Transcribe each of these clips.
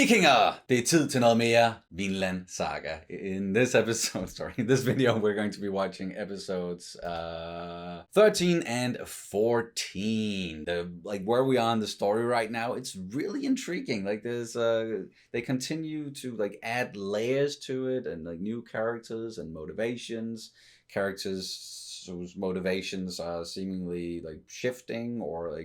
Vikinger! Det er tid til noget mere Vinland Saga. In this episode, in this video, we're going to be watching episodes 13 and 14. Where we are in the story right now, it's really intriguing. Like there's they continue to add layers to it and new characters and motivations. Characters whose motivations are seemingly shifting or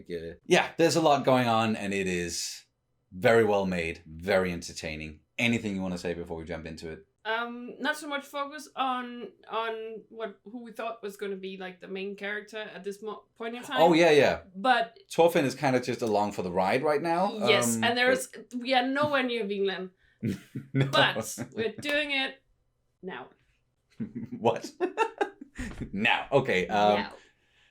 there's a lot going on, and it is very well made, very entertaining. Anything you want to say before we jump into it? Not so much focus on who we thought was going to be the main character at this point in time. Oh yeah. But Thorfinn is kind of just along for the ride right now. Yes, and we are nowhere near Vinland. No. But we're doing it now. What? Now, okay. Now.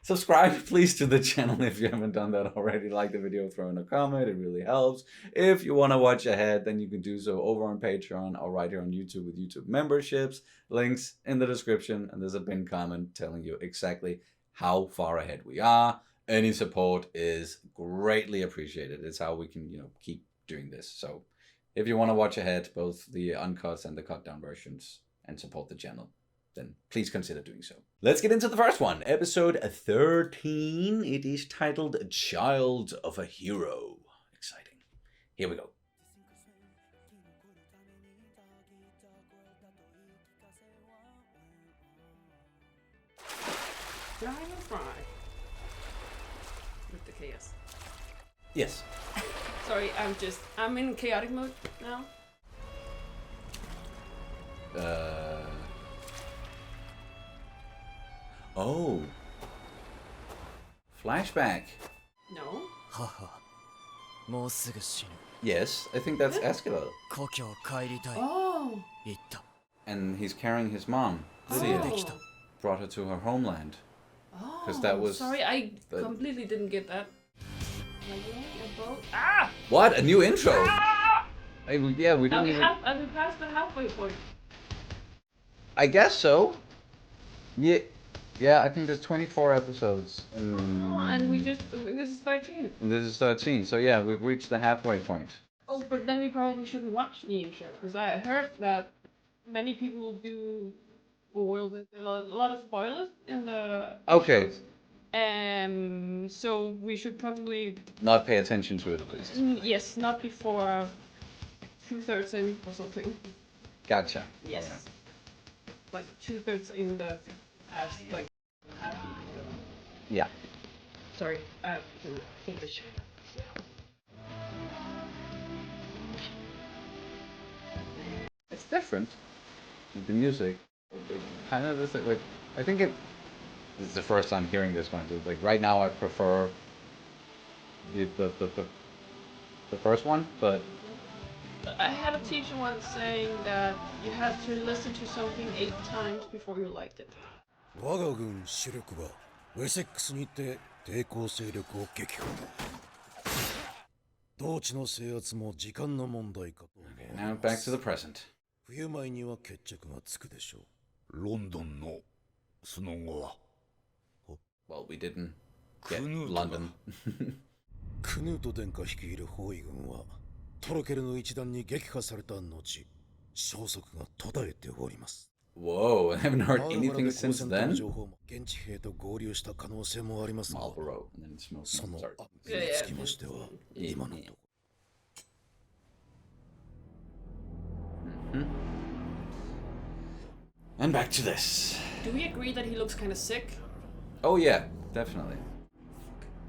Subscribe, please, to the channel if you haven't done that already. Like the video, throw in a comment. It really helps. If you want to watch ahead, then you can do so over on Patreon or right here on YouTube with YouTube memberships. Links in the description. And there's a pinned comment telling you exactly how far ahead we are. Any support is greatly appreciated. It's how we can, keep doing this. So if you want to watch ahead, both the uncuts and the cut down versions, and support the channel, then please consider doing so. Let's get into the first one, episode 13. It is titled Child of a Hero. Exciting. Here we go. Diamond Fry. With the chaos. Yes. Sorry, I'm in chaotic mode now. Oh. Flashback. No. Yes, I think that's Askeladd. Oh. And he's carrying his mom, Lydia. Oh. Brought her to her homeland. Oh. 'Cause that was Sorry, I completely didn't get that. A boat. Ah! What? A new intro? Ah! We didn't even... Are we past the halfway point? I guess so. Yeah, I think there's 24 episodes. And this is 13. This is 13, so yeah, we've reached the halfway point. Oh, but then we probably shouldn't watch the intro, because I heard that many people do spoil it. There are a lot of spoilers in the Okay. shows. So we should probably... Not pay attention to it, at least. Yes, not before 2/3 in or something. Gotcha. Yes. Okay. 2/3 in the past, Yeah. Sorry, English. It's different. The music. Kind of this, I think this is the first time hearing this one. Right now I prefer the first one, but... I had a teacher once saying that you had to listen to something 8 times before you liked it. Okay, now back to the present. Well, we didn't get London. クヌート殿下率いる包囲軍はトロケルの一団に撃破された後、消息が途絶えております。 Whoa, I haven't heard anything since then. 現地兵と合流した可能性もありますが、 Marlboro, and then smoke. その Sorry. につきましては今のところ。 And back to this. Do we agree that he looks kind of sick? Oh yeah, definitely.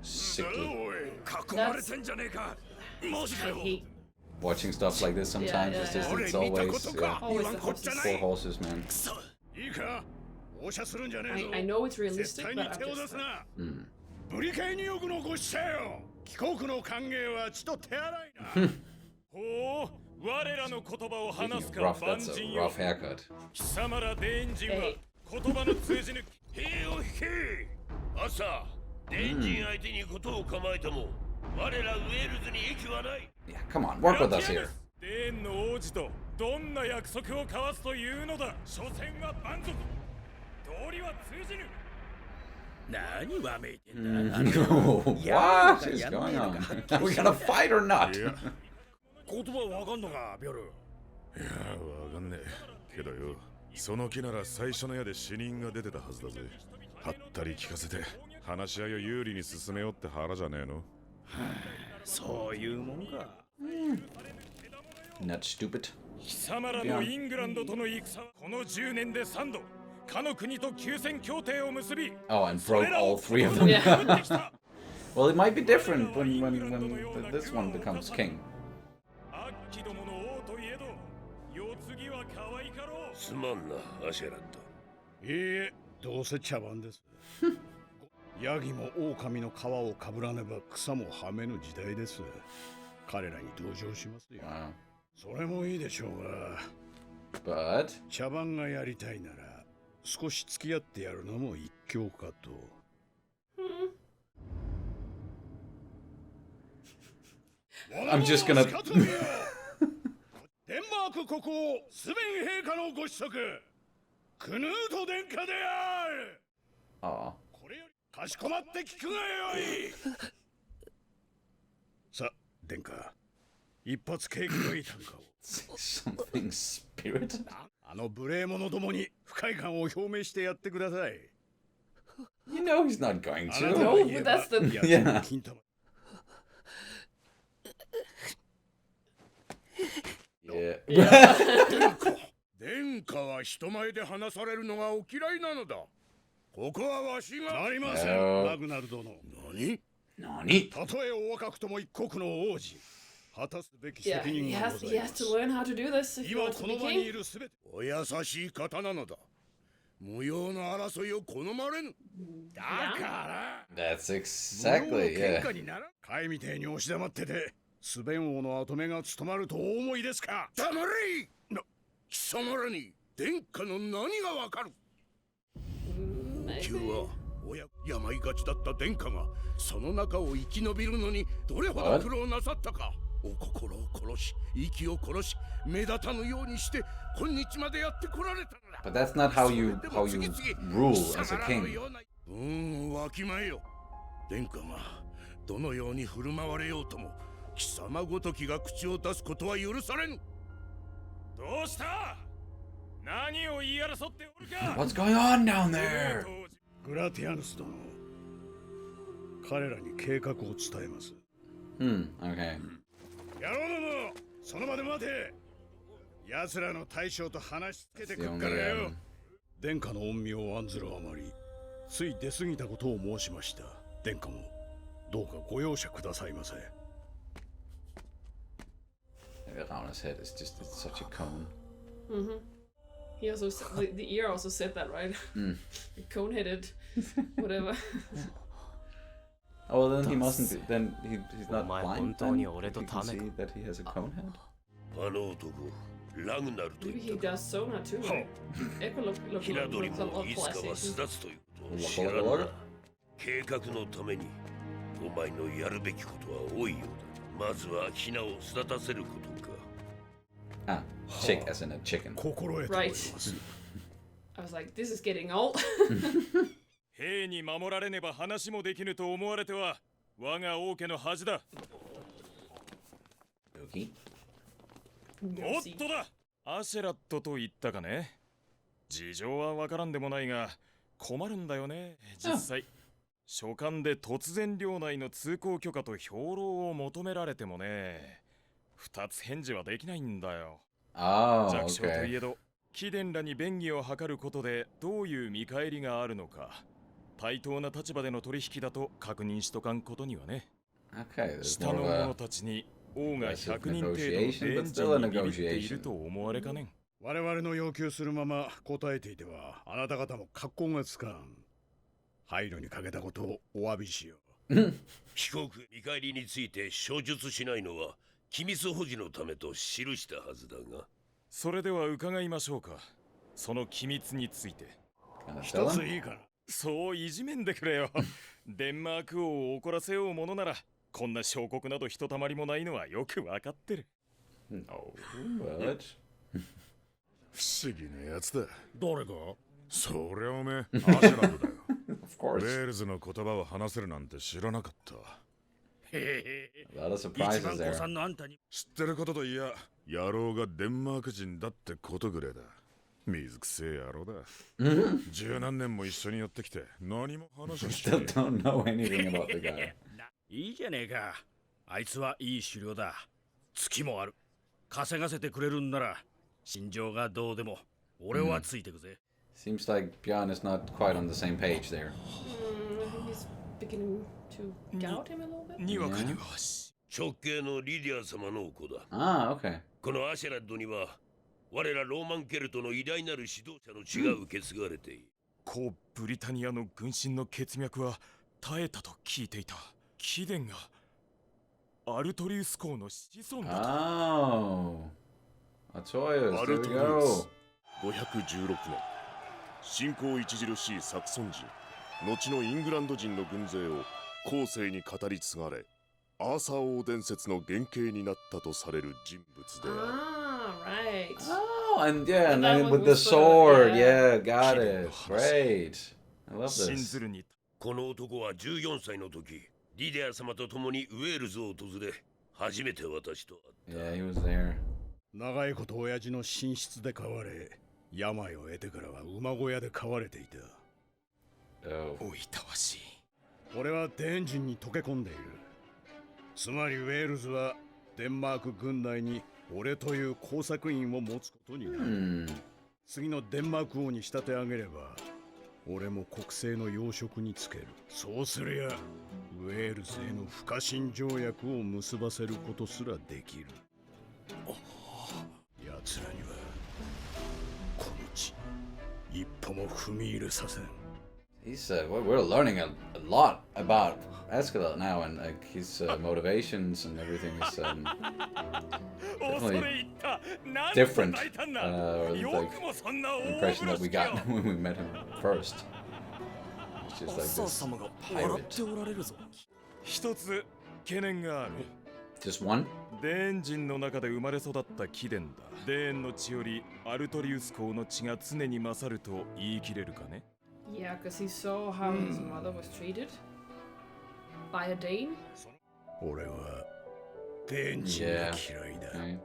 Sickly. That's... I hate... Watching stuff like this sometimes, it's always Always the horses. poor horses, man. I know it's realistic, but I'm just... Rough, that's a rough haircut. Hey. Yeah, come on, work with us here. What is going on? Are we gonna fight or not? 言葉わかんのか、ビョル。いや、わかんねえけどよ、その木なら最初の矢で死人が出てたはずだぜ。はったり聞かせて話し合いを有利に進めようって腹じゃねえの。そういうもんか。Not stupid. 貴様らのイングランドとの戦はこの10年で3度かの国と休戦協定を結び、 Oh, and broke all 3 of them. Yeah. Well, it might be different when this one becomes king. アッキどもの王といえど世継ぎは可愛かろう。すまんな、アシェラット。いいえ、どうせ茶番です。ヤギも狼の皮をかぶらねば草もはめぬ時代です。彼らに同情しますよ。Wow. それもいいでしょうが、 But 茶番がやりたいなら少し付き合ってやるのも一興かと。I'm just gonna デンマーク国王スベン陛下のご子息クヌート殿下である。 aw. これよりかしこまって聞くがよい。さ、殿下、一発景気のいい短歌を。Something spirit? あの無礼者どもに不快感を表明してやってください。 You know he's not going あなたが to. 言えば that's the- やつの金玉。Yeah. 殿下は人前で話されるのがお嫌いなのだ。ここはわしが。なりません、マグナル殿。何？ Nani? たとえお若くとも一国の王子。果たすべき Yeah, 責任 he が has ござ he いま has す。 to learn how to do this if he 今 wants こ to be の場にい king. るすべてお優しい方なのだ。無用の争いを好まれぬ。だから。 That's 無用の exactly, 喧 yeah. 嘩にならん。貝みてえに押し黙ってて、スベン王の跡目が務まるとお思いですか。黙れ。貴様らに殿下の何がわかる。急は病がちだった殿下がその中を生き延びるのにどれほど苦労なさったか。お心を殺し息を殺し目立たぬようにして今日までやってこられたのだ。 But that's not how you rule as a king. わきまえよ。殿下がどのように振る舞われようとも貴様ごときが口を出すことは許されぬ。どうした？何を言い争っておるか。 What's going on down there? グラティアヌス殿、彼らに計画を伝えます。 Okay. 野郎ども、その場で待て。奴らの大将と話しつけてくっ It's から the よ only,。殿下の恩義を案ずるあまりつい出過ぎたことを申しました。殿下もどうかご容赦くださいませ。 Around his head is just it's such a cone. He also the ear also said that, right? Cone-headed, whatever. Oh, well, then he mustn't be. Then he's not お前 blind. 本当 Then に if 俺と he タ can メ see that he has a cone head. あの男、ラグナルと Maybe 言 he ったか。 does sonar too. Right? Echo look ひな鳥 looks a も lot いつかは PlayStation. 巣立つということを知らぬな。計画のためにお前のやるべきことは多いようだ。まずはひなを巣立たせることか。 Ah, chick as in a chicken. 心得ております。 I was like, this is getting old. 兵に守られねば話もできぬと思われては我が王家の恥だ。 Okay. おっとだ、アシェラットと言ったかね。事情はわからんでもないが困るんだよね。実際書簡で突然領内の通行許可と兵糧を求められてもね、二つ返事はできないんだよ。 Oh, 弱小とい okay. えど貴殿らに便宜を図ることでどういう見返りがあるのか対等な立場での取引だと確認しとかんことにはね。 Okay, there's 下 more の of 者 a たちに王が aggressive 100人程度の negotiation, レ but ンジ still a にビビっている negotiation. と思われかねん。我々の要求するまま答えていてはあなた方も格好がつかん。配慮にかけたことをお詫びしよう。被告見返りについて証述しないのは機密保持のためと記したはずだが。それでは伺いましょうか。その機密について。 Gonna 一 tell つ him? いいかな。そういじめんでくれよ。デンマーク王を怒らせようものならこんな小国などひとたまりもないのはよくわかってる。 No, but 不思議なやつだ。誰が？そりゃおめえ、アシェランドだよ。 of course. ウェールズの言葉を話せるなんて知らなかった。A lot of 一 surprises 番 there. 高三のあんたに知ってることといや野郎がデンマーク人だってことぐらいだ。水くせえ野郎だ。十何年も一緒にやってきて何も話をしてね Still don't know anything about the guy. いいじゃねえか。あいつはいい狩猟だ。月もある。稼がせてくれるんなら心情がどうでも俺はついてくぜ。Seems like Bjorn is not quite on the same page there. I think he's beginning to doubt him a little bit. にわかには直系のリディア様の子だ。 Ah, okay. このアシェラッドには我らローマンケルトの偉大なる指導者の血が受け継がれている。古ブリタニアの軍神の血脈は絶えたと聞いていた。貴殿がアルトリウス公の子孫だと。 Oh. Artorius, ア there ル we トリウ go. ス516年信仰著しいサクソン人後のイングランド人の軍勢を後世に語り継がれアーサー王伝説の原型になったとされる人物であ Ah, right. Oh, and yeah, and That then one with the was sword. yeah. Yeah, got it. Great. I love 信 this. ずるにこの男は14歳の時リディア様と共にウェールズを訪れ初めて私と会った。 Yeah, he was there. 長いこと親父の寝室で飼われ病を得てからは馬小屋で飼われていた。 Oh. おいたわしい。俺はデーン人に溶け込んでいる。つまりウェールズはデンマーク軍内に俺という工作員を持つことになる。 Hmm. 次のデンマーク王に仕立て上げれば俺も国政の要職につける。そうすりゃウェールズへの不可侵条約を結ばせることすらできる。奴らにはこの地一歩も踏み入れさせん。 He's we're learning a lot about Askeladd now, and like his motivations and everything is definitely different. Or like impression that we got when we met him first. It's just like this pirate. 一つ懸念がある。 Just one? デーン人の中で生まれ育った貴殿だ。デーンの血よりアルトリウス公の血が常に勝ると言い切れるかね。 Yeah, because he saw how his mother was treated by a Dane. 俺はデーン人が嫌いだ。 Okay.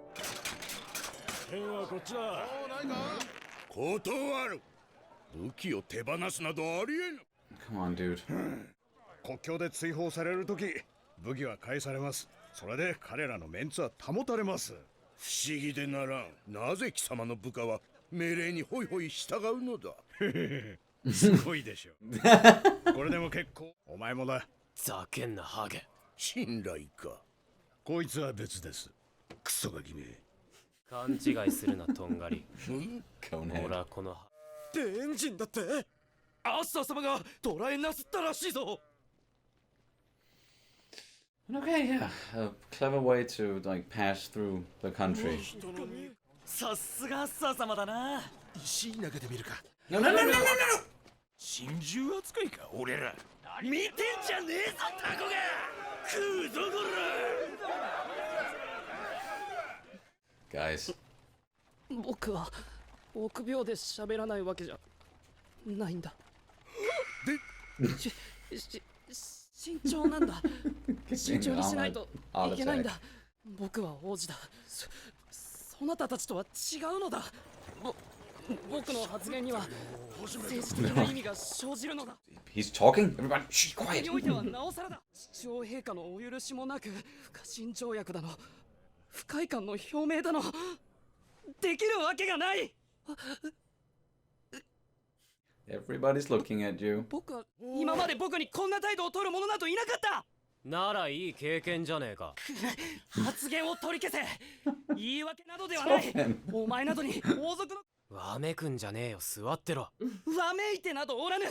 剣はこっちだ。断る。武器を手放すなどありえぬ。 Come on, dude. 国境で追放されるとき武器は返されます。それで彼らのメンツは保たれます。不思議でならん。なぜ貴様の部下は命令にホイホイ従うのだ。すごいでしょ。これでも結構。お前もだ。ざけんなハゲ。信頼か。こいつは別です。クソガキめ。勘違いするなとんがり。 Conehead. 俺はこのデエンジンだってアッサー様が捕らえなすったらしいぞ。 Okay, yeah. A clever way to like pass through the country. さすがアッサー様だな。石投げてみるか。 No, no, no, no, no, no! 心中扱いか俺ら。見てんじゃねえぞタコが。食うぞこら。 Guys. 僕は臆病で喋らないわけじゃないんだ。慎重なんだ。慎重にしないといけないんだ。僕は王子だ。そなたたちとは違うのだ。僕の発言には政治的な意味が生じるのだ。 He's talking? Everybody, shh, ここ quiet. においてはなおさらだ。父王陛下のお許しもなく不可侵条約だの不快感の表明だのできるわけがない。 Everybody's looking at you. 僕は今まで僕にこんな態度を取る者などいなかった。ならいい経験じゃねえか。発言を取り消せ。言い訳などではない。お前などに王族のわめくんじゃねえよ、座ってろ。わめいてなどおらぬ。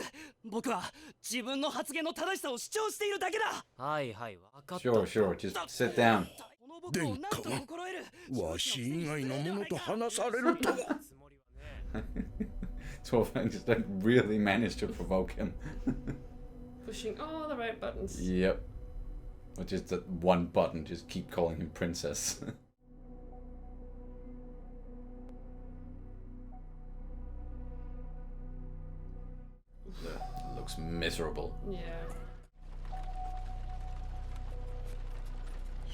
僕は自分の発言の正しさを主張しているだけだ。はいはい、わかった。 Sure, sure. Just sit down. この僕を何と心得る。わし以外の者と話されるとは。つもりはね。 Twelve just like really managed to provoke him. Pushing all the right buttons. Yep. Or just that one button, just keep calling him princess. Looks miserable. Yeah.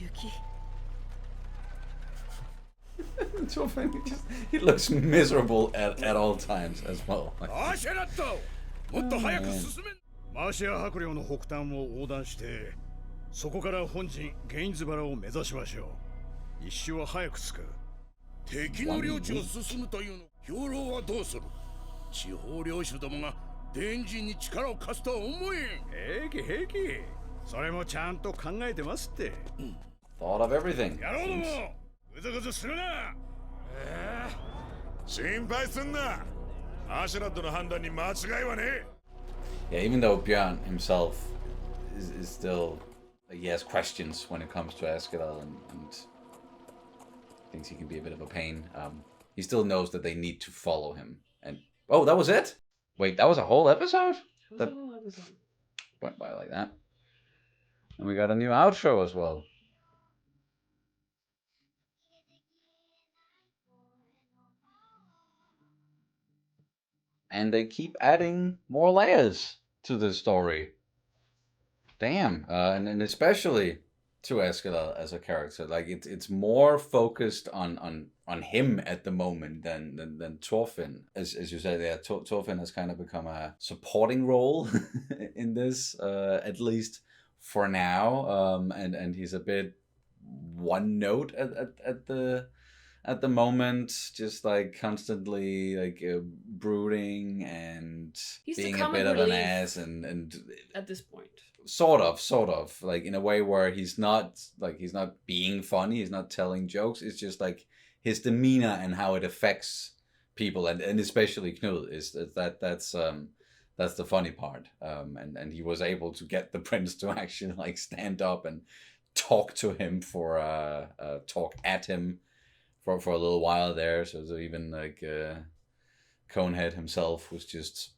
雪 Thorfinn, he looks miserable at all times as well. アシェラットもっと早く進めマーシア伯領の北端を横断してそこから本陣ゲインズバラを目指しましょう一周は早く着く敵の領地を進むというの兵糧はどうする地方領主どもが電人に力を貸すとは思えん平気平気それもちゃんと考えてますって Thought of everything. 野郎どもぐずぐずするな心配すんなアシュラッドの判断に間違いはねえ Yeah, even though Björn himself is still, like, he has questions when it comes to Askeladd and thinks he can be a bit of a pain, he still knows that they need to follow him. And oh, that was it? Wait, that was a whole episode? That went by like that. And we got a new outro as well. And they keep adding more layers to the story. Damn, and especially to Askeladd as a character, like it's more focused on him at the moment than Thorfinn. As you said, yeah, Thorfinn has kind of become a supporting role in this, at least for now. And he's a bit one note at the moment, just like constantly like brooding and He's being the a bit comic of an relief ass and at this point. sort of like in a way where he's not being funny, he's not telling jokes, it's just like his demeanor and how it affects people, and especially Knud is that's the funny part, and he was able to get the prince to actually like stand up and talk to him talk at him for a little while there. So even like Conehead himself was just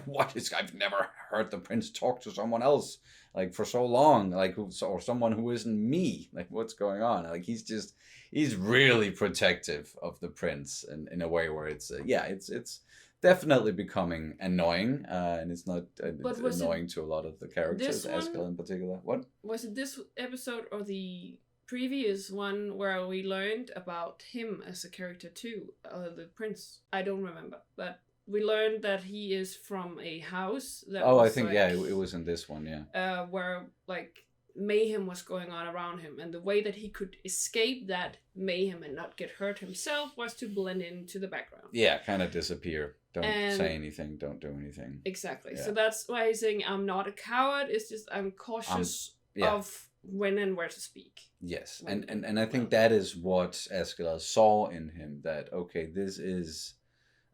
what is, I've never heard the prince talk to someone else like for so long, like or someone who isn't me, like what's going on. Like he's really protective of the prince in a way where it's it's definitely becoming annoying, and it's not it's annoying to a lot of the characters, Askeladd in particular. What Was it this episode or the previous one where we learned about him as a character too, the prince? I don't remember, but we learned that he is from a house that I was think like, yeah, it was in this one, yeah. Where like mayhem was going on around him, and the way that he could escape that mayhem and not get hurt himself was to blend into the background. Yeah, kind of disappear. Don't say anything, don't do anything. Exactly. Yeah. So that's why he's saying I'm not a coward, it's just I'm cautious of when and where to speak. Yes, and I think that is what Askeladd saw in him, that okay, this is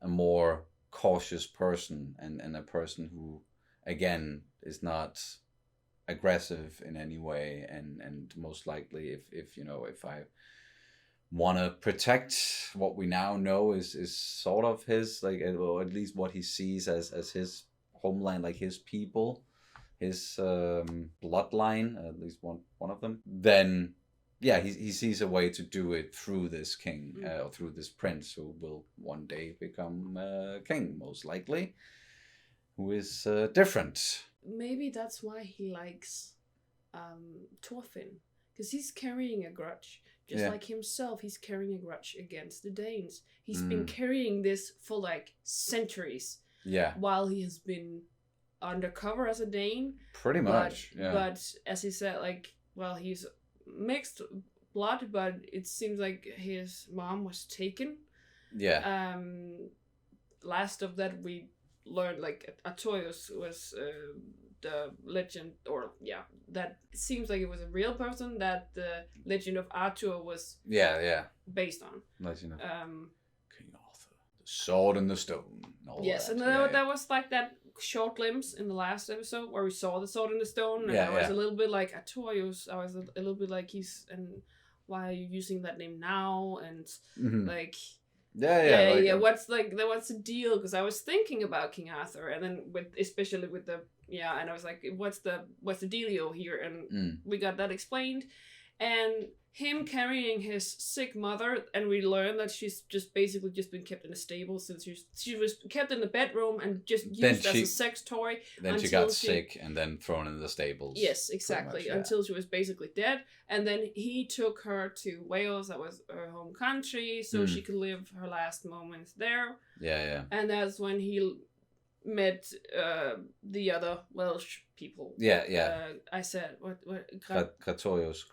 a more cautious person, and a person who again is not aggressive in any way, and most likely if I want to protect what we now know is sort of his, like, or at least what he sees as his homeland, like his people, his bloodline, at least one of them, then yeah, he sees a way to do it through this king, or through this prince who will one day become king, most likely, who is different. Maybe that's why he likes Thorfinn, because he's carrying a grudge. Just like himself, he's carrying a grudge against the Danes. He's been carrying this for like centuries. Yeah. While he has been undercover as a Dane. Pretty much. But as he said, like, well, he's mixed blood, but it seems like his mom was taken. Yeah. Last of that we learned, like, Artorius was the legend, or that seems like it was a real person that the legend of Arthur was based on. Legend of King Arthur, the sword and the stone. Yes, and that was like that short glimpse in the last episode where we saw the sword and the stone, and I was a little bit like Artorius. I was a little bit like, why are you using that name now? And like. What's the deal? Because I was thinking about King Arthur, and then especially with the and I was like, what's the dealio here? And we got that explained, and him carrying his sick mother, and we learn that she's just basically just been kept in a stable since she was kept in the bedroom and just used as a sex toy. Then she got sick and then thrown in the stables. Yes, exactly, much, yeah. Until she was basically dead. And then he took her to Wales, that was her home country, so she could live her last moments there. Yeah, yeah. And that's when he met the other Welsh people. Yeah, yeah. I said, what? Gratoios.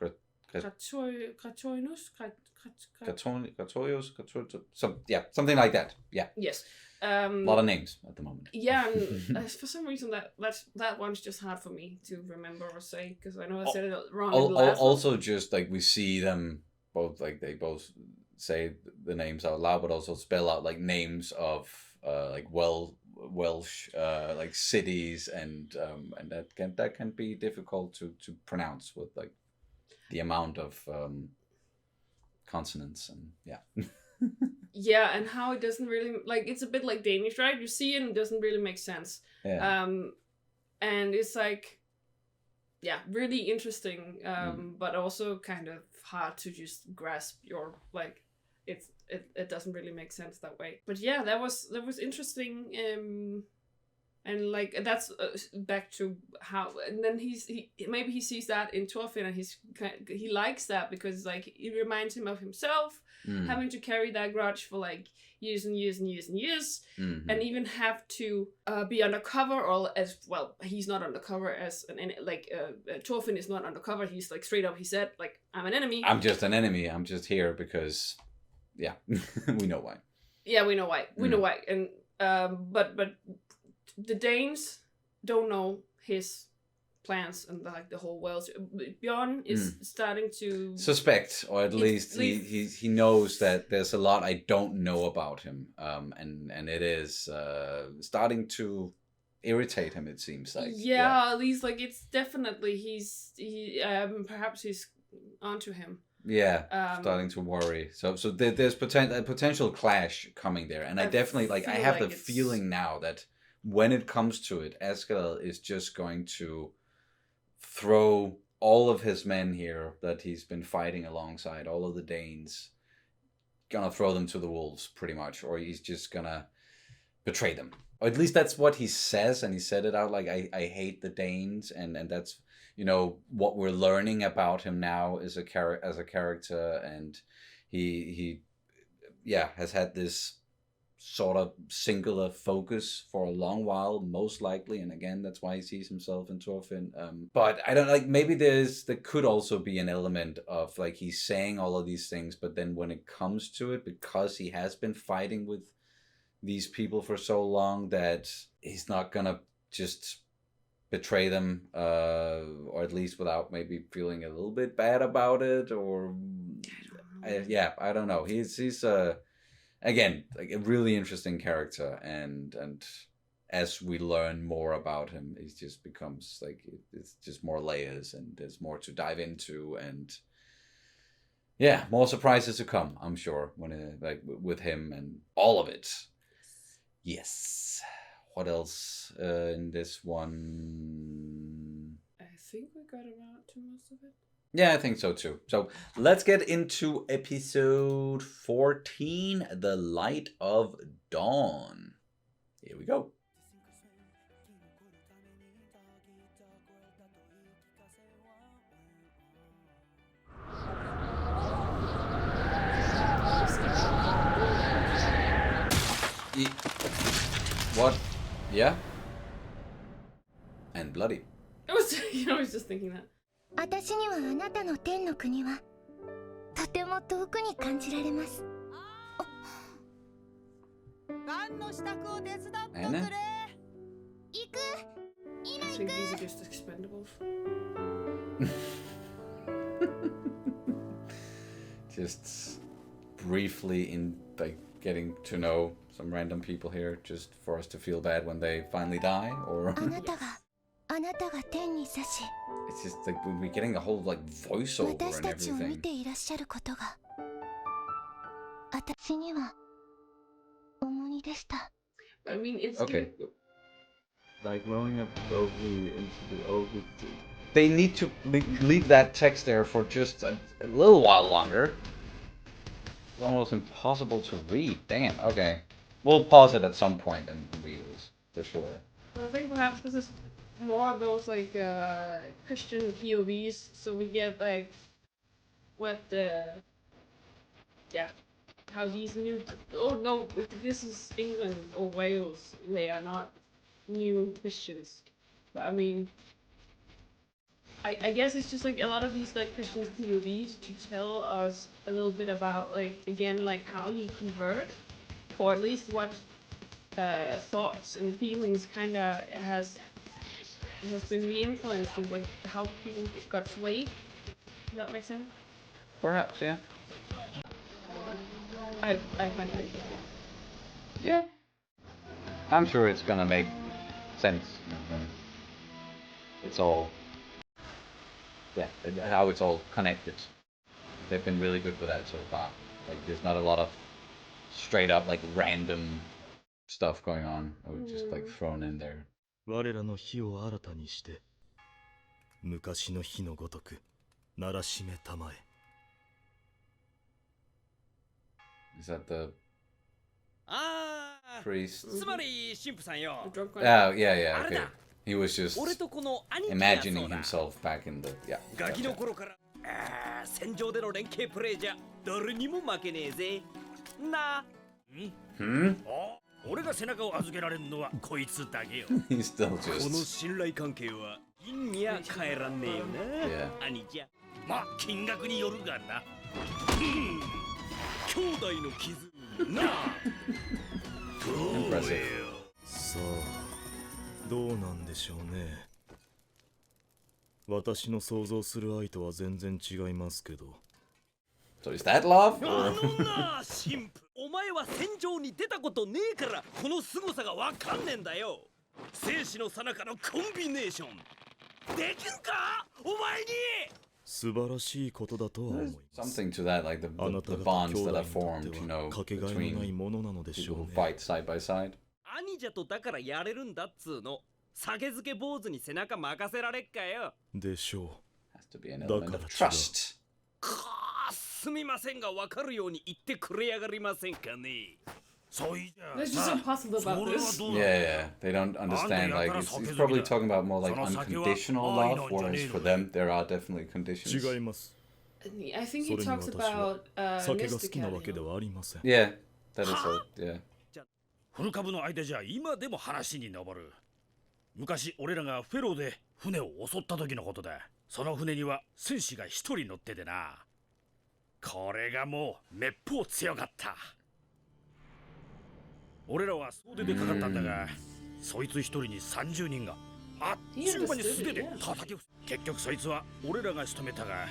Something like that. Yeah. Yes. A lot of names at the moment. Yeah, and for some reason that one's just hard for me to remember or say, because I know I said it wrong. Also, just like we see them both, like they both say the names out loud, but also spell out like names of like Welsh like cities, and that can be difficult to pronounce with like the amount of consonants, and yeah. Yeah, and how it doesn't really, like, it's a bit like Danish, right? You see it and it doesn't really make sense. Yeah. And it's like, yeah, really interesting, but also kind of hard to just grasp your, like, it doesn't really make sense that way. But yeah, that was interesting, and like that's back to how, and then maybe he sees that in Thorfinn, and he likes that because like it reminds him of himself having to carry that grudge for like years and years and years and years, and even have to be undercover, or as well, he's not undercover as Thorfinn is not undercover. He's like straight up, he said like, I'm an enemy. I'm just an enemy. I'm just here because, yeah, we know why. Yeah, we know why. We know why, and but the Danes don't know his plans and like the whole Welsh. Bjorn is starting to suspect, or at least he knows that there's a lot I don't know about him, and it is starting to irritate him. It seems like at least like it's definitely perhaps he's onto him. Yeah, starting to worry. So there's a potential clash coming there, and I definitely I have the feeling now that when it comes to it, Askeladd is just going to throw all of his men here that he's been fighting alongside, all of the Danes, gonna throw them to the wolves pretty much, or he's just gonna betray them. Or at least that's what he says, and he said it out like, I hate the Danes, and that's, you know, what we're learning about him now as a character, and he has had this sort of singular focus for a long while, most likely, and again that's why he sees himself in Thorfinn. But I don't like, maybe there could also be an element of like he's saying all of these things, but then when it comes to it, because he has been fighting with these people for so long, that he's not gonna just betray them, or at least without maybe feeling a little bit bad about it, or I don't know. He's again, like a really interesting character, and as we learn more about him, he just becomes like, it's just more layers, and there's more to dive into, and yeah, more surprises to come, I'm sure, when like with him and all of it. Yes. What else in this one? I think we got around to most of it. Yeah, I think so too. So let's get into episode 14, The Light of Dawn. Here we go. What? Yeah? And bloody. I was just thinking that. 私にはあなたの天の国はとても遠くに感じられます。ガンの支度を手伝ってくれ。行く。今行く。 I think these are just expendables. Just briefly in like getting to know some random people here, just for us to feel bad when they finally die, or あなたが天に差し it's just like we're getting a whole like voiceover 私 and たちを見 everything. ていらっしゃることが私には重荷でした。 I mean, it's Okay. Like growing up slowly into the old they need to leave that text there for just a little while longer. It's almost impossible to read. Damn. Okay, we'll pause it at some point and read this for sure. I think perhaps this is more of those like Christian POVs, so we get like what the how these new if this is England or Wales, they are not new Christians, but I mean I guess it's just like a lot of these like Christian POVs to tell us a little bit about like again like how you convert, or at least what thoughts and feelings kind of has been re-influenced with like how people got swayed. Does that make sense? Perhaps, yeah. I find it. Yeah. I'm sure it's gonna make sense. It's all, yeah, how it's all connected. They've been really good with that so far. Like, there's not a lot of straight up like random stuff going on, or just like thrown in there. 我らの日を新たにして、昔の日のごとく、ならしめたまえ。Is that the ああ priest? つまり神父さんよ The drunk one. Oh, yeah, okay. He was just 俺とこの兄貴が imagining そうだ himself back in the, yeah. ガキの Gotcha. 頃から戦場での連携プレーじゃ誰にも負けねえぜな Hmm? 俺が背中を預けられるのはこいつだけよ He's still この just, 信頼関係は銀には変えらんねえよな yeah. 兄貴まあ金額によるがな兄弟の傷なあ Impressive. さあ、どうなんでしょうね。私の想像する愛とは全然違いますけど。So is that love? あ Or? のな神父お前は戦場に出たことねえからこの凄さがわかんねえんだよ生死の最中のコンビネーションできるかお前に素晴らしいことだとは思います Something to that, like the あなた the 方 bonds 兄 that 弟 are にと formed, って you は know, かけがえのない between ものなのでし people ょ who うね fight side by side. 兄じゃとだからやれるんだっつーの酒漬け坊主に背中任せられっかよでしょ Has to be an だ element から of 違う trust. すみませんがわかるように言ってくれやがりませんかねそういじゃ There's just impossible そ about れは this. どうだ Yeah, they don't understand. Like he's probably talking about more like unconditional love, whereas for them there are definitely う conditions. 違います I think he それに talks 私は about 酒が好きなわけ mysticality. ではありません Yeah, that is so. Yeah. 古株の間じゃ今でも話に上る昔俺らがフェローで船を襲った時のことだその船には戦士が一人乗っててなこれがもうめっぽう強かった俺らは総出でかかったんだがそいつ一人に30人があっちゅう間に素手で叩き結局そいつは俺らが仕留めたが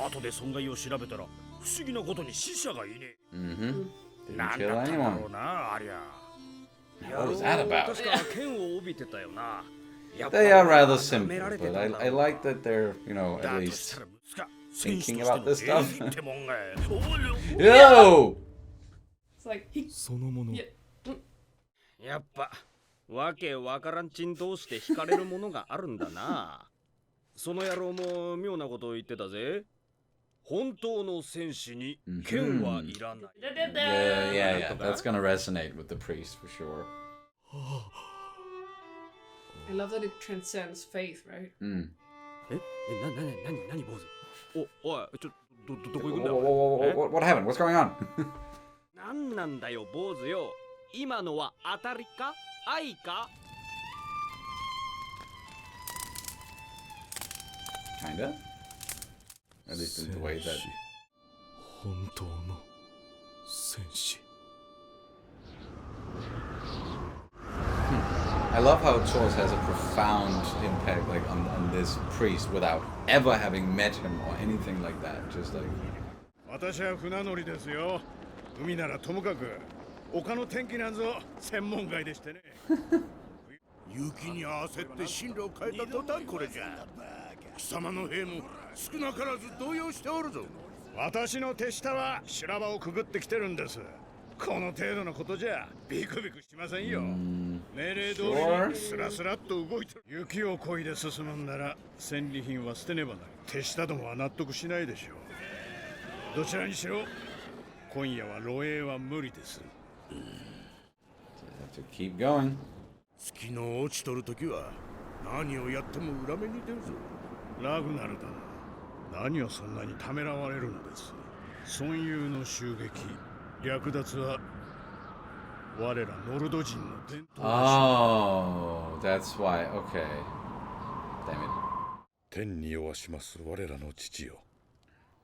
後で損害を調べたら不思議なことに死者がいねえ Mm-hmm. な Didn't ん kill だったんだろ anyone. うなありゃ What was that about? 確か剣を帯びてたよな They are rather simple, but I like that they're, you know, at least thinking about this stuff. Yo! It's like he そのもの Yeah. やっぱわけわからんちん同士で惹かれるものがあるんだなその野郎も妙なことを言ってたぜ本当の戦士に剣はいらない Yeah. That's gonna resonate with the priest for sure. I love that it transcends faith, right? Mm. 何坊主おいちょどこ行くんだ What happened? What's going on? 何なんだよ坊主よ今のは当たりか愛か Kinda. At least in the way that. 本当の戦士 I love how Choice has a profound impact, like on this priest, without ever having met him or anything like that. Just like. 私は船乗りですよ海ならともかく丘の天気なんぞ専門外でしてね雪に焦って進路を変えた途端これじゃ貴様の兵も少なからず動揺しておるぞ私の手下は修羅場をくぐってきてるんですこの程度のことじゃビクビクしませんよ命令通りにスラスラっと動いてる。雪を漕いで進むんなら戦利品は捨てねばなる。手下どもは納得しないでしょう。どちらにしろ今夜は露営は無理です。To keep going. 月の落ちとるときは何をやっても裏目に出るぞ。ラグナルだ。何をそんなにためらわれるのです。孫友の襲撃、略奪は我らノルド人の伝統。Oh, that's why. Okay. Damn it. 天に弱します我らの父よ。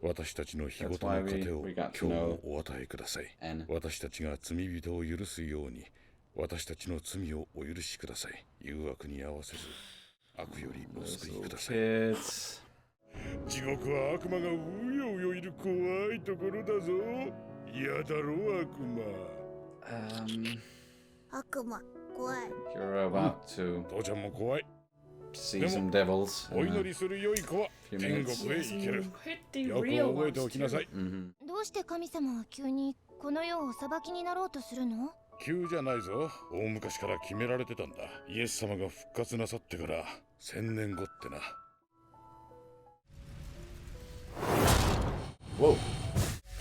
私たちの日ごとの糧を今日もお与えください。私たちが罪人を許すように、私たちの罪をお許しください。誘惑に合わせず、悪よりお救いください。地獄は悪魔がうようよいる怖いところだぞ。嫌だろ悪魔。悪魔怖い。 You're about to 父ちゃんも怖い。 see some devils お in 祈 a りする良い子は few 天 minutes. 国へ行ける。 Pretty よく real 覚えてお ones きなさ too. い。どうして神様は急にこの世をお裁きになろうとするの？急じゃないぞ。大昔から決められてたんだ。イエス様が復活なさってから1000年後ってな。Whoa.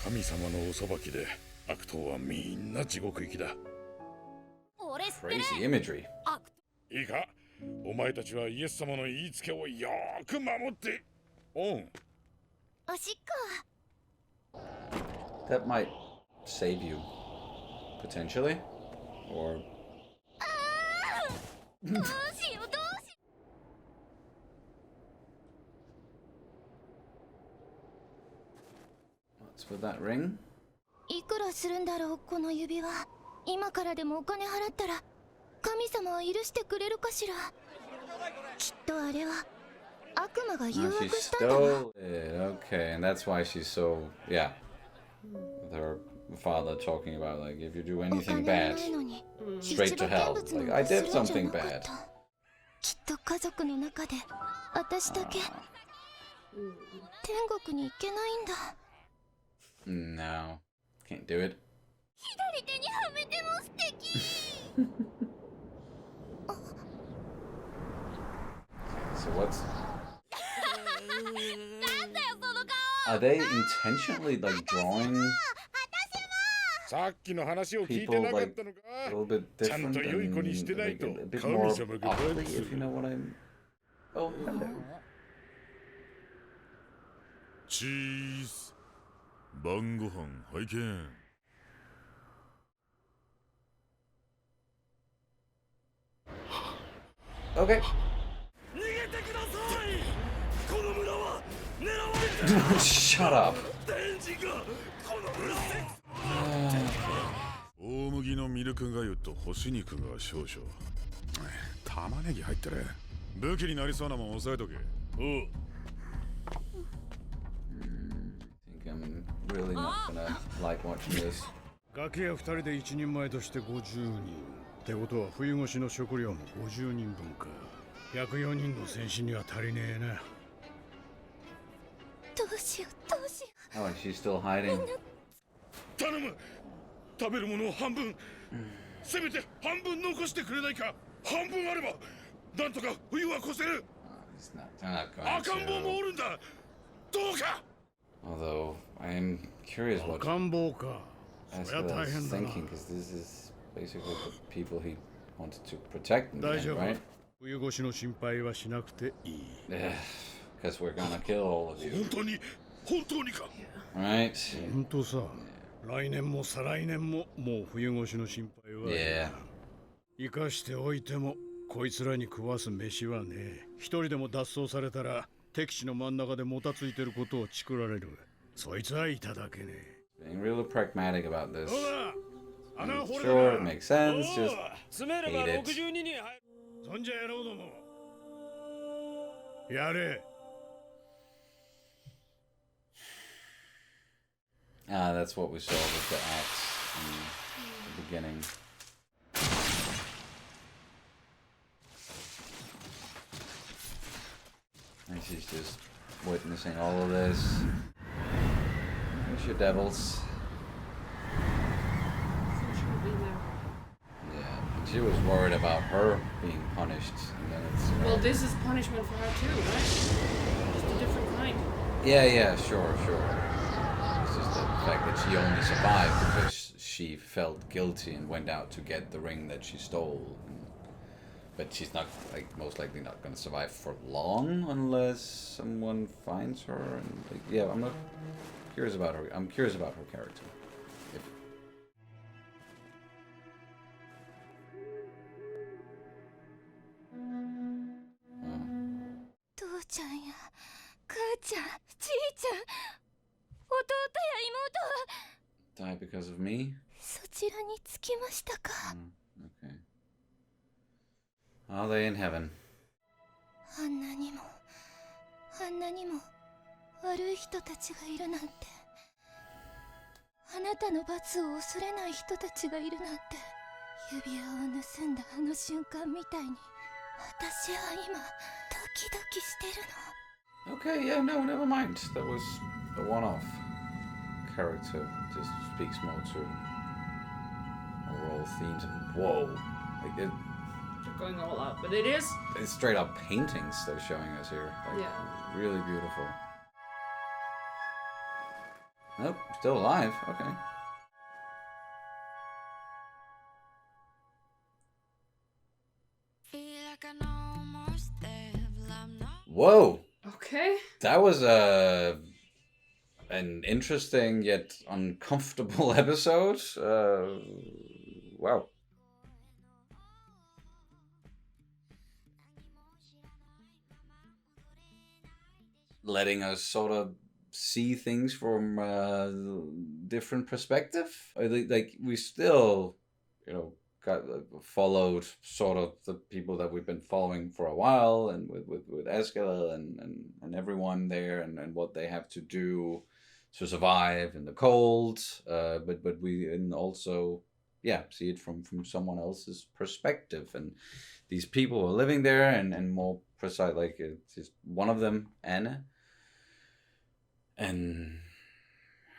神様のお裁きで悪党はみんな地獄行きだ。俺知ってる。 Crazy imagery. いいか、お前たちはイエス様の言いつけをよーく守っておん。おしっこ。 That might save you. Potentially. Or どうしようどうしよ what's with that ring? いくらするんだろうこの指輪。今からでもお金払ったら神様は許してくれるかしら。きっとあれは悪魔が誘 Oh, 惑 she したんだわ。 stole it. Okay, and that's why she's so yeah. With her father talking about like if you do お anything 金 bad, ないのに straight to hell. 出没 Like なん I かす did るんじゃ something なかっ bad. た。きっと家族の中で私だけ天国に行けないんだ。 No, can't do it. 左手にはめても素敵。 So what's なんだよその顔。 are they intentionally like drawing さっきの話を聞いて people なかっ like たのか。 a little bit different ちゃんと良い子にしてない and と like a bit 神 more 様が罰 ugly, す if you る。 know what I'm. Oh, hello. チーズ。晩ご飯拝見。 Okay. 逃げてください。この村は狙われてる。 Shut up. 天使がこの村大麦のミルクがゆと干し肉が少々。玉ねぎ入ってる。武器になりそうなもん押さえとけ。おう。 I think I'm really not gonna like watching this. ガキや2人で一人前として50人。ってことは冬越しの食料も50人分か。104人の戦士には足りねえな。どうしようどうしよ Oh, and she's still hiding. 頼む。食べるものを半分。せめて半分残してくれないか。半分あればなんとか冬は越せる。 He's not, they're not 赤ん坊 going もお to. るんだ。どうか。 Although I'm curious what 赤ん坊か。そりゃ Askeladd 大 is 変だな。 thinking, because this is basically the people he wanted to protect in the 大 end, 丈夫。 right? 冬越しの心配はしなくていい。 Because we're gonna kill all of you, 本当にか。 right? 本当さ。来年も再来年ももう冬越しの心配は。Yeah. 生かしておいてもこいつらに食わす飯はねえ。一人でも脱走されたら敵地の真ん中でもたついてることをチクられる。そいつはいただけねえ。 Being really pragmatic about this. どうだ。穴掘れ Sure, る it な。 makes sense. Just 詰めれば hate it. 62人入る。そんじゃやろうども。やれ。 ah, that's what we saw with the axe in the beginning. And she's just witnessing all of this. There's your devils. So she would be there. Yeah, and She was worried about her being punished, and then it's well, this is punishment for her too, right? Just a different kind. yeah, sure. It's just the fact that she only survived because she felt guilty and went out to get the ring that she stole. But she's not, like, most likely not going to survive for long unless someone finds her. And like, yeah, I'm not curious about her. I'm curious about her character. If... 父ちゃんや母ちゃんじいちゃん弟や妹は Die because of me? そちらに着きましたか Okay. Are they in heaven? あんなにも悪い人たちがいるなんてあなたの罰を恐れない人たちがいるなんて指輪を盗んだあの瞬間みたいに私は今ドキドキしてるの Okay, yeah, no, never mind. That was a one-off character. Just speaks more to overall themes. Whoa. Like They're going all out, but it is. it's straight up paintings they're showing us here. Like, Yeah. really beautiful. Nope, still alive. Okay. Whoa! Okay. That was an interesting yet uncomfortable episode. Wow. Letting us sort of see things from a different perspective. Like we still, got followed sort of the people that we've been following for a while, and with Askeladd and everyone there, and what they have to do to survive in the cold. But we and also see it from someone else's perspective, and these people are living there, and more precise, like it's just one of them, Anna, and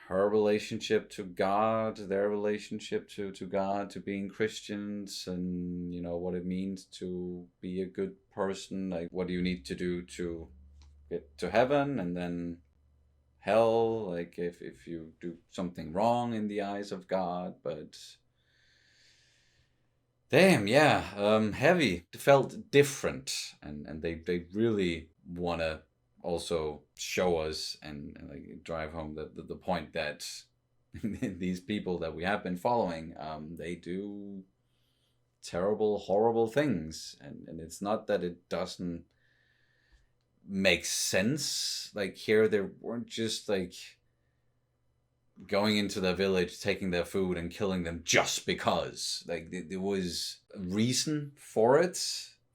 her relationship to God, their relationship to God, to being Christians, and what it means to be a good person. Like, what do you need to do to get to heaven, and then hell, like if you do something wrong in the eyes of God. But damn, heavy. It felt different, and they really want to also show us and like drive home the point that these people that we have been following, they do terrible, horrible things, and it's not that it doesn't make sense. Like, here they weren't just like going into their village, taking their food and killing them just because. Like, there was a reason for it,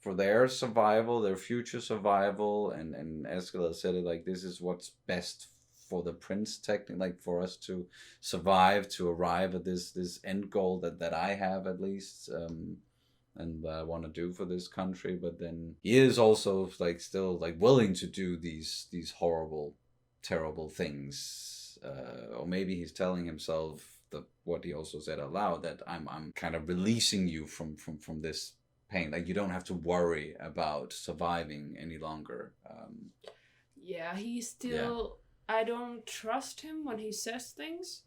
for their survival, their future survival, and Askeladd said it like, this is what's best for the prince, technically, like for us to survive, to arrive at this end goal that I have, at least, and I want to do for this country. But then he is also like still like willing to do these horrible, terrible things, or maybe he's telling himself what he also said out loud, that I'm kind of releasing you from this pain. Like, you don't have to worry about surviving any longer. He's still... I don't trust him when he says things.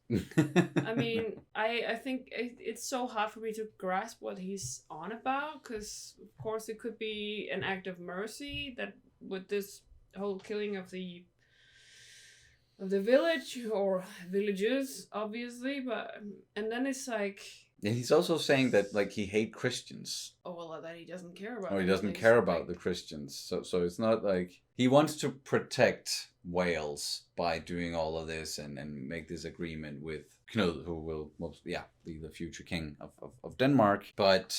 I mean, I think it's so hard for me to grasp what he's on about, because of course it could be an act of mercy, that with this whole killing of the village or villages, obviously, and then it's like... Yeah, he's also saying that like he hates Christians. Oh, well, that he doesn't care about. Or he doesn't care about the Christians. So it's not like he wants to protect Wales by doing all of this and make this agreement with Knud, who will be the future king of Denmark. But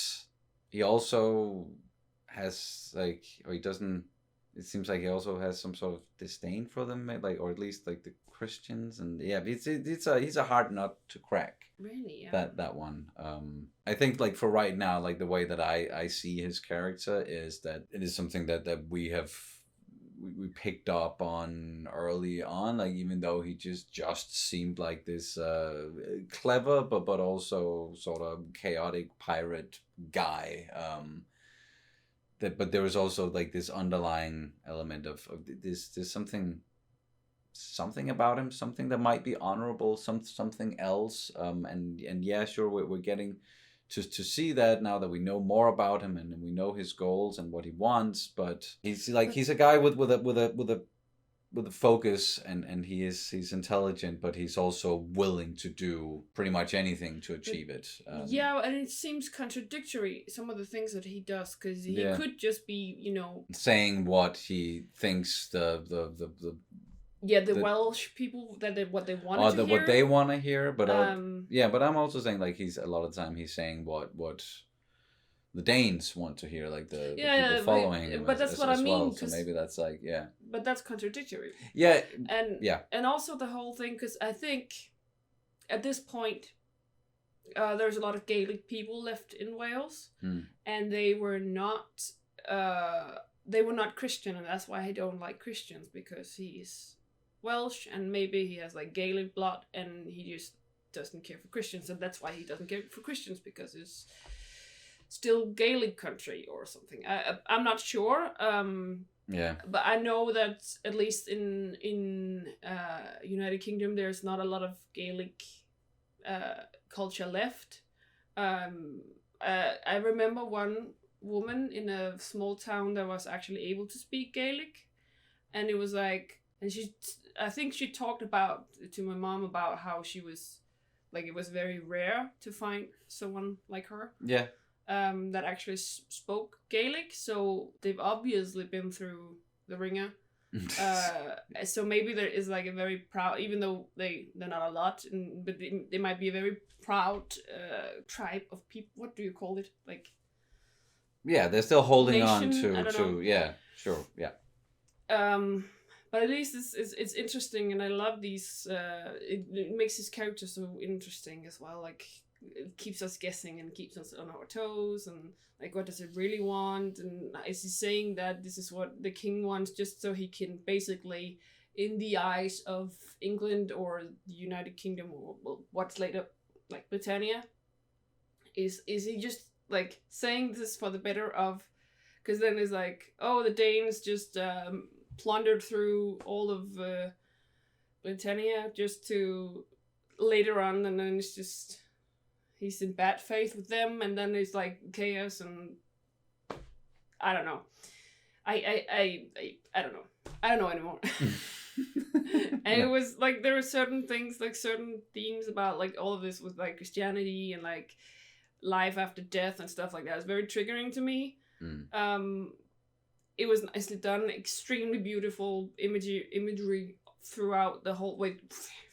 he also has like, or he doesn't. It seems like he also has some sort of disdain for them, like, or at least like the Christians, and he's a hard nut to crack. Really, yeah. That one. I think like for right now, like the way that I see his character is that it is something that we we picked up on early on, like even though he just seemed like this clever but also sort of chaotic pirate guy. But there was also like this underlying element of there's something about him, something that might be honorable, something else. And yeah, sure, we're getting to see that now that we know more about him and we know his goals and what he wants. But he's a guy with a focus, and he's intelligent, but he's also willing to do pretty much anything to achieve it. Yeah, and it seems contradictory, some of the things that he does, because he could just be, saying what he thinks the Welsh people what they want to hear. What they want to hear, but but I'm also saying like he's a lot of the time he's saying what the Danes want to hear, like the people following him. But that's what I mean. Well. So maybe that's like But that's contradictory. Yeah. And also the whole thing, because I think at this point there's a lot of Gaelic people left in Wales, and they were not Christian, and that's why I don't like Christians, because he's Welsh and maybe he has like Gaelic blood and he just doesn't care for Christians, and that's why he doesn't care for Christians, because it's still Gaelic country or something. I'm not sure. But I know that at least in United Kingdom there's not a lot of Gaelic culture left. I remember one woman in a small town that was actually able to speak Gaelic, and it was like, and I think she talked about to my mom about how she was like, it was very rare to find someone like her that actually spoke Gaelic, so they've obviously been through the ringer. So maybe there is like a very proud, even though they're not a lot, but they might be a very proud tribe of people. What do you call it? Like, yeah, they're still holding nation, on to yeah, sure, yeah. But at least it's interesting, and I love these. It makes his character so interesting as well. Like, it keeps us guessing and keeps us on our toes, and like, what does it really want? And is he saying that this is what the king wants just so he can basically, in the eyes of England or the United Kingdom, or what's later like Britannia, is he just like saying this for the better of? Because then it's like, oh, the Danes just plundered through all of Britannia just to later on, and then it's just he's in bad faith with them, and then it's like chaos, and I don't know. I don't know. I don't know anymore. And it was like, there were certain things, like certain themes about like all of this with like Christianity and like life after death and stuff like that. It's very triggering to me. It was nicely done, extremely beautiful imagery throughout the whole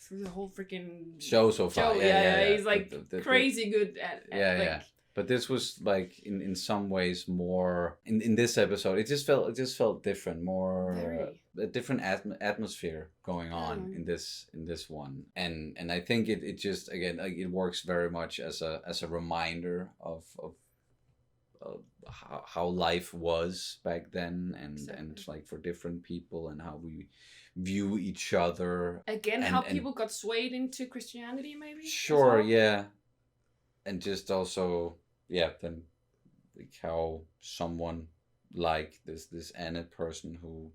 through the whole freaking show so far. Yeah. He's like crazy good at yeah. But this was like in some ways more in this episode. It just felt different, more a different atmosphere going on in this one. And I think it just, again, like, it works very much as a reminder of how life was back then, and like for different people, and how we view each other. Again, how people got swayed into Christianity, maybe? Sure, well? Yeah. And just also, then like how someone like this Anna person who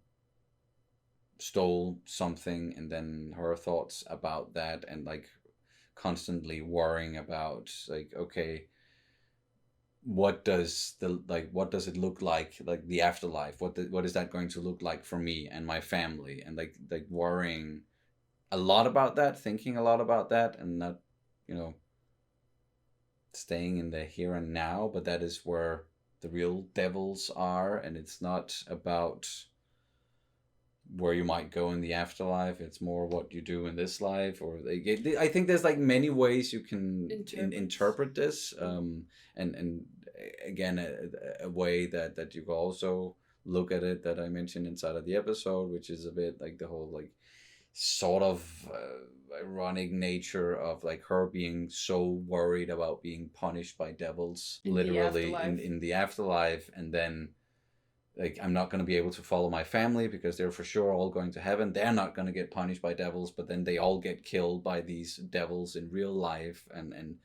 stole something, and then her thoughts about that, and like constantly worrying about like, okay, what does it look like the afterlife? What is that going to look like for me and my family? And like worrying a lot about that, thinking a lot about that, and not, staying in the here and now. But that is where the real devils are, and it's not about where you might go in the afterlife. It's more what you do in this life. Or I think there's like many ways you can interpret this, and again, a way that you can also look at it, that I mentioned inside of the episode, which is a bit like the whole like sort of ironic nature of like her being so worried about being punished by devils literally in the afterlife, and then like, I'm not going to be able to follow my family because they're for sure all going to heaven. They're not going to get punished by devils, but then they all get killed by these devils in real life, and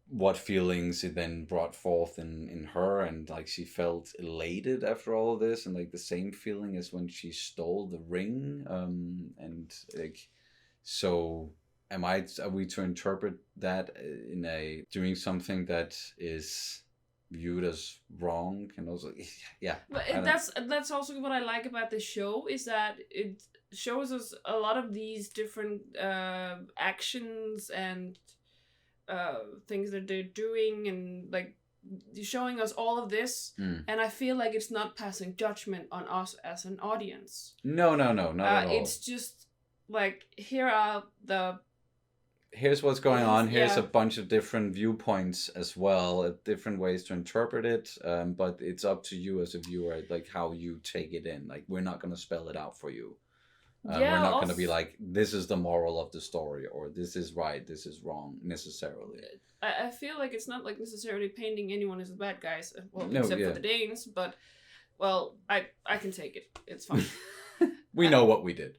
what feelings it then brought forth in her, and like she felt elated after all of this, and like the same feeling as when she stole the ring, and like, so are we to interpret that in a doing something that is viewed as wrong? And also, yeah, but that's also what I like about the show, is that it shows us a lot of these different actions and things that they're doing, and like showing us all of this, and I feel like it's not passing judgment on us as an audience. No, not at all. It's just like, here's what's going on. Here's a bunch of different viewpoints as well, different ways to interpret it. But it's up to you as a viewer, like how you take it in. Like, we're not going to spell it out for you. We're not going to be like, this is the moral of the story, or this is right, this is wrong, necessarily. I feel like it's not like necessarily painting anyone as the bad guys, except for the Danes. But well, I can take it. It's fine. We know what we did.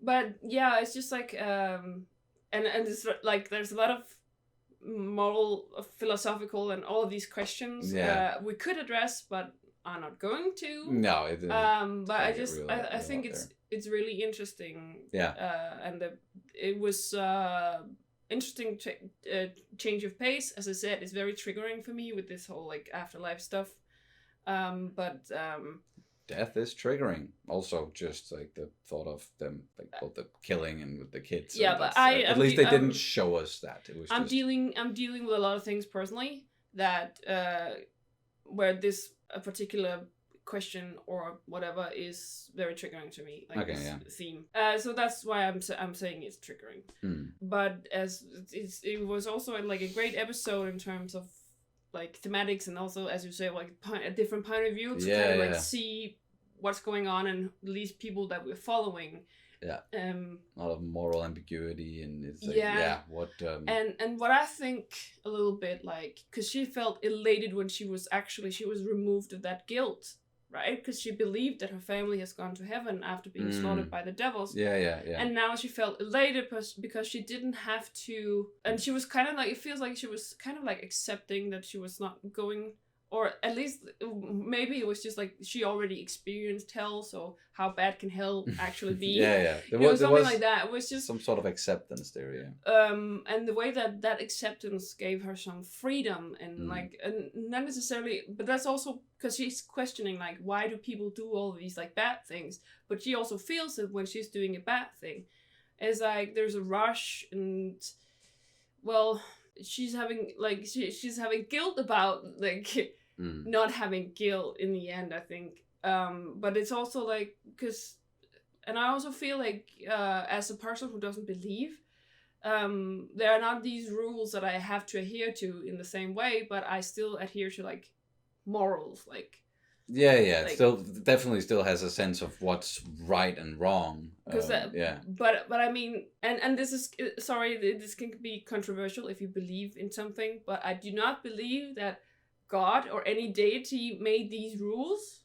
But yeah, it's just like, and it's like there's a lot of moral, philosophical, and all of these questions we could address, but are not going to. No, but I think it's really interesting. Yeah. And it was interesting change of pace. As I said, it's very triggering for me with this whole like afterlife stuff. Death is triggering. Also, just like the thought of them, like both the killing and with the kids. Yeah, but at least they didn't show us that. It was. I'm dealing with a lot of things personally that where this a particular question or whatever is very triggering to me, like this theme. So that's why I'm saying it's triggering. But as it was also like a great episode in terms of like thematics, and also, as you say, like a different point of view to kind of like see what's going on and these people that we're following. Yeah. A lot of moral ambiguity, and it's like, what and what I think a little bit, like, because she felt elated when she was removed of that guilt, right? Because she believed that her family has gone to heaven after being slaughtered by the devils. Yeah. And now she felt elated because she didn't have to, and she was kind of like, it feels like she was kind of like accepting that she was not going, or at least maybe it was just like she already experienced hell, so how bad can hell actually be? There was something like that. It was just some sort of acceptance there, and the way that acceptance gave her some freedom, and like, and not necessarily, but that's also because she's questioning like, why do people do all these like bad things? But she also feels that when she's doing a bad thing, it's like there's a rush, and well, she's having like she's having guilt about like not having guilt in the end, I think. But it's also like, because, and I also feel like as a person who doesn't believe, there are not these rules that I have to adhere to in the same way, but I still adhere to like morals, like like, still definitely still has a sense of what's right and wrong. But I mean, and this is, sorry, this can be controversial if you believe in something, but I do not believe that God or any deity made these rules.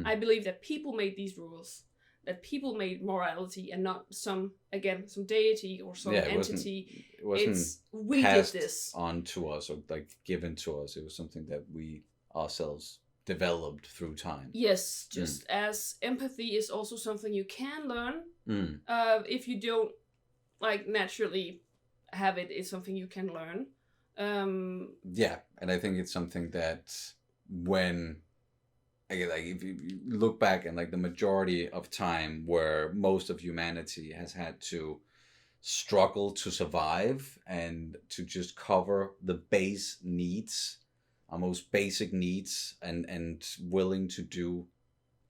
I believe that people made these rules, that people made morality, and not some deity or some entity. It wasn't we passed did this on to us or like given to us. It was something that we ourselves developed through time. Yes, just as empathy is also something you can learn. If you don't like naturally have it, it's something you can learn. And I think it's something that when like if you look back and like the majority of time where most of humanity has had to struggle to survive and to just cover the base needs, our most basic needs, and willing to do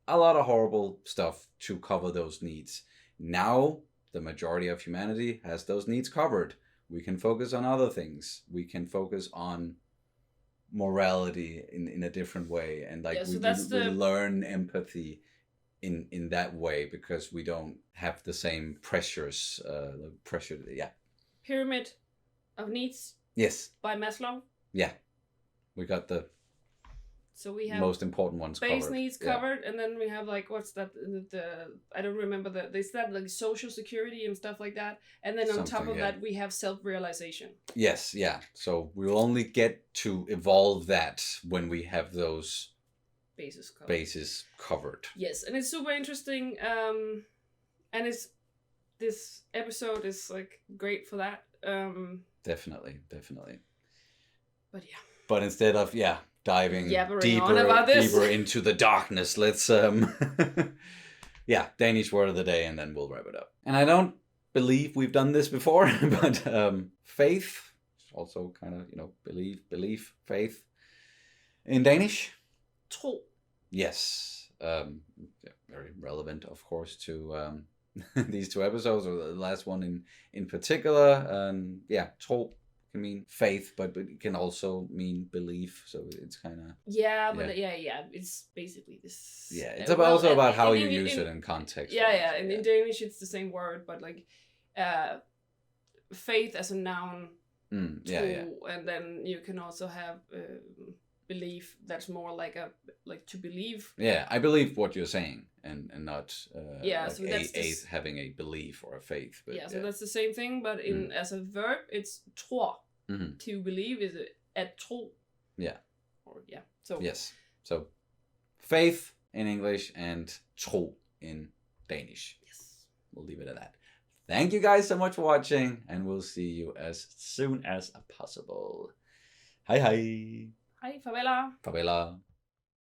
a lot of horrible stuff to cover those needs. Now the majority of humanity has those needs covered. We can focus on other things. We can focus on morality in a different way, and like we learn empathy in that way because we don't have the same pressures. Pyramid of needs. Yes. By Maslow. Yeah, we got the So we have most important ones base covered. needs covered, and then we have like what's that? I don't remember they said like social security and stuff like that, and then on top of that we have self-realization. Yes, yeah. So we'll only get to evolve that when we have those bases covered. Yes, and it's super interesting. And this episode is like great for that. Definitely. But yeah. But instead of diving deeper into the darkness, let's Danish word of the day, and then we'll wrap it up. And I don't believe we've done this before, but faith, also kind of belief, faith in Danish. Tro. Yes, very relevant, of course, to these two episodes, or the last one in particular. Tro can mean faith, but it can also mean belief. So it's kind of it's basically this. Yeah, it's also about how you use it in context. In Danish it's the same word, but like faith as a noun. And then you can also have belief that's more like to believe. Yeah, I believe what you're saying, and not so that's having a belief or a faith. But, so that's the same thing, but in as a verb, it's tror. Mm-hmm. To believe is at tro. Yeah. So yes. So faith in English and tro in Danish. Yes. We'll leave it at that. Thank you guys so much for watching, and we'll see you as soon as possible. Hej hej. Hej, farveler. Farveler.